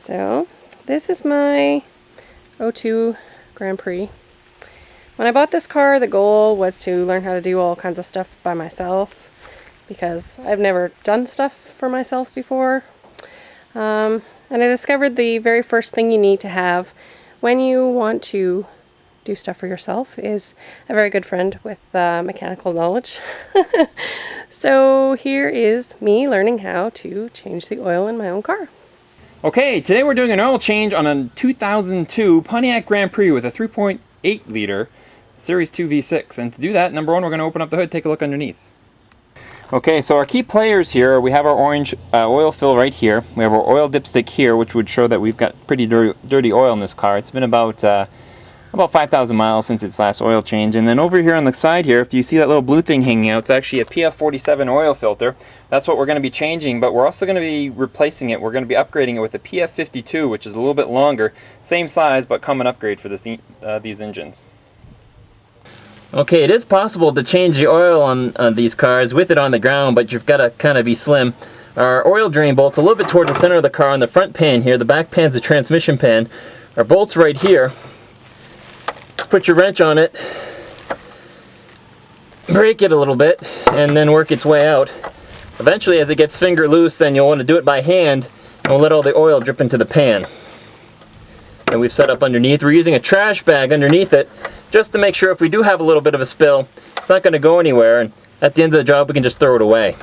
So this is my '02 Grand Prix. When I bought this car, the goal was to learn how to do all kinds of stuff by myself because I've never done stuff for myself before. And I discovered the very first thing you need to have when you want to do stuff for yourself is a very good friend with mechanical knowledge. So here is me learning how to change the oil in my own car. Okay, today we're doing an oil change on a 2002 Pontiac Grand Prix with a 3.8 liter Series 2 V6. And to do that, number one, we're going to open up the hood, take a look underneath. Okay, so our key players here, we have our orange oil fill right here. We have our oil dipstick here, which would show that we've got pretty dirty oil in this car. It's been about 5,000 miles since its last oil change. And then over here on the side here, if you see that little blue thing hanging out, it's actually a PF47 oil filter. That's what we're going to be changing, but we're also going to be replacing it. We're going to be upgrading it with a PF52, which is a little bit longer, same size, but common upgrade for this, these engines. Okay, it is possible to change the oil on these cars with it on the ground, but you've got to kind of be slim. Our oil drain bolt's a little bit toward the center of the car on the front pan here. The back pan's the transmission pan. Our bolt's right here. Put your wrench on it, break it a little bit, and then work its way out. Eventually, as it gets finger loose, then you'll want to do it by hand, and we'll let all the oil drip into the pan. And we've set up underneath. We're using a trash bag underneath it, just to make sure if we do have a little bit of a spill, it's not going to go anywhere, and at the end of the job, we can just throw it away.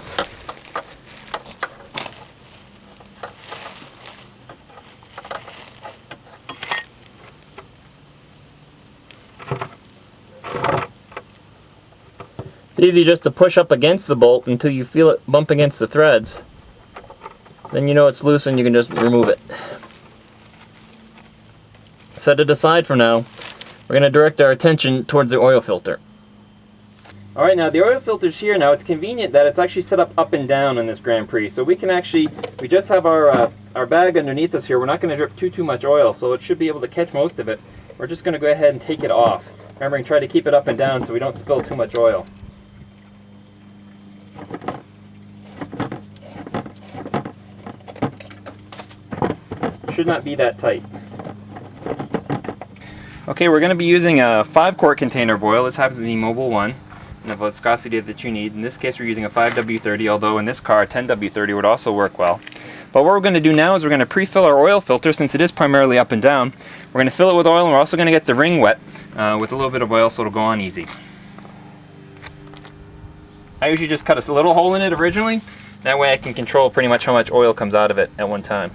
It's easy just to push up against the bolt until you feel it bump against the threads. Then you know it's loose and you can just remove it. Set it aside for now. We're going to direct our attention towards the oil filter. Alright, now the oil filter's here now. It's convenient that it's actually set up and down in this Grand Prix. So we can actually, we just have our bag underneath us here. We're not going to drip too much oil, so it should be able to catch most of it. We're just going to go ahead and take it off. Remembering, try to keep it up and down so we don't spill too much oil. Should not be that tight. Okay, we're going to be using a 5-quart container of oil. This happens to be Mobil 1, and the viscosity that you need. In this case, we're using a 5W30, although in this car, a 10W30 would also work well. But what we're going to do now is we're going to pre-fill our oil filter, since it is primarily up and down. We're going to fill it with oil, and we're also going to get the ring wet with a little bit of oil so it'll go on easy. I usually just cut a little hole in it originally. That way I can control pretty much how much oil comes out of it at one time.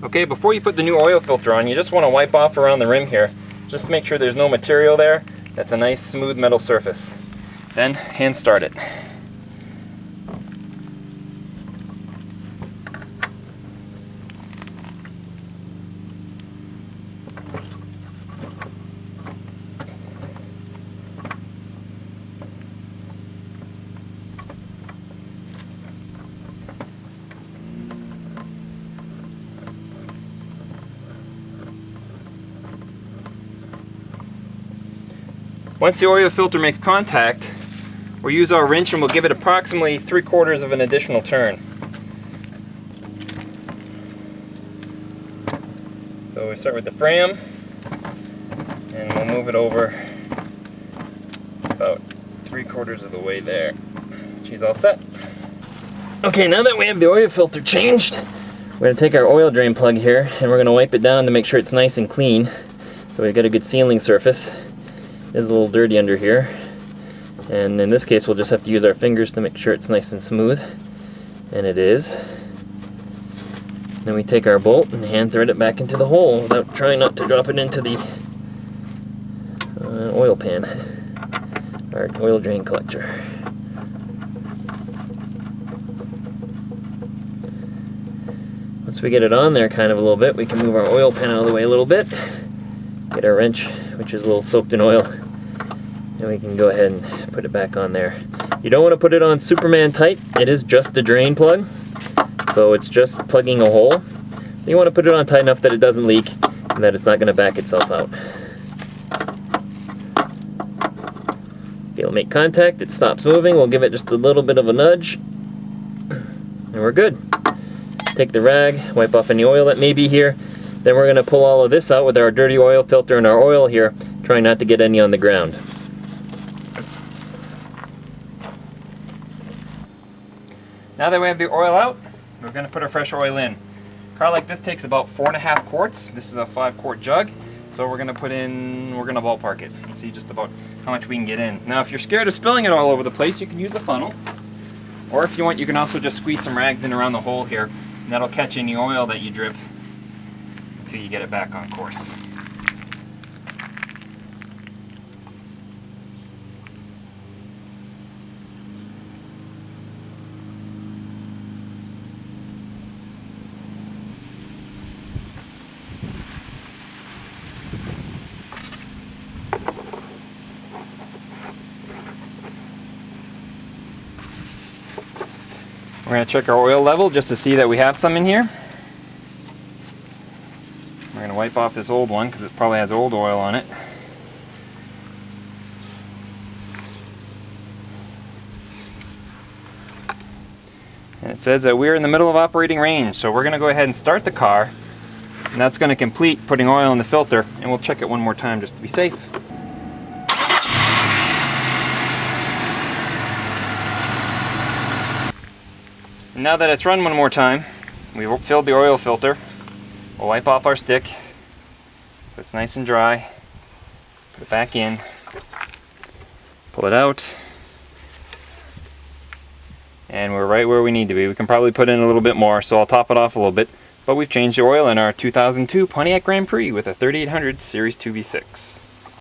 Okay, before you put the new oil filter on, you just want to wipe off around the rim here. Just to make sure there's no material there. That's a nice smooth metal surface. Then hand start it. Once the oil filter makes contact, we'll use our wrench and we'll give it approximately 3/4 of an additional turn. So we start with the frame, and we'll move it over about 3/4 of the way there. She's all set. Okay, now that we have the oil filter changed, we're going to take our oil drain plug here and we're going to wipe it down to make sure it's nice and clean. So we've got a good sealing surface. It is a little dirty under here, and in this case we'll just have to use our fingers to make sure it's nice and smooth, and it is. Then we take our bolt and hand thread it back into the hole without trying not to drop it into the oil pan, our oil drain collector. Once we get it on there kind of a little bit, we can move our oil pan out of the way a little bit, get our wrench, which is a little soaked in oil, and we can go ahead and put it back on there. You don't want to put it on Superman tight. It is just a drain plug, so it's just plugging a hole. You want to put it on tight enough that it doesn't leak and that it's not going to back itself out. It'll make contact, it stops moving, we'll give it just a little bit of a nudge, and we're good. Take the rag, wipe off any oil that may be here. Then we're going to pull all of this out with our dirty oil filter and our oil here, trying not to get any on the ground. Now that we have the oil out, we're going to put our fresh oil in. A car like this takes about 4.5 quarts. This is a 5-quart jug. So we're going to ballpark it and see just about how much we can get in. Now if you're scared of spilling it all over the place, you can use a funnel. Or if you want, you can also just squeeze some rags in around the hole here, and that'll catch any oil that you drip until you get it back on course. We're going to check our oil level just to see that we have some in here. We're going to wipe off this old one because it probably has old oil on it. And it says that we're in the middle of operating range, so we're going to go ahead and start the car, and that's going to complete putting oil in the filter, and we'll check it one more time just to be safe. Now that it's run one more time, we filled the oil filter. We'll wipe off our stick so it's nice and dry. Put it back in. Pull it out. And we're right where we need to be. We can probably put in a little bit more, so I'll top it off a little bit. But we've changed the oil in our 2002 Pontiac Grand Prix with a 3800 Series 2 V6.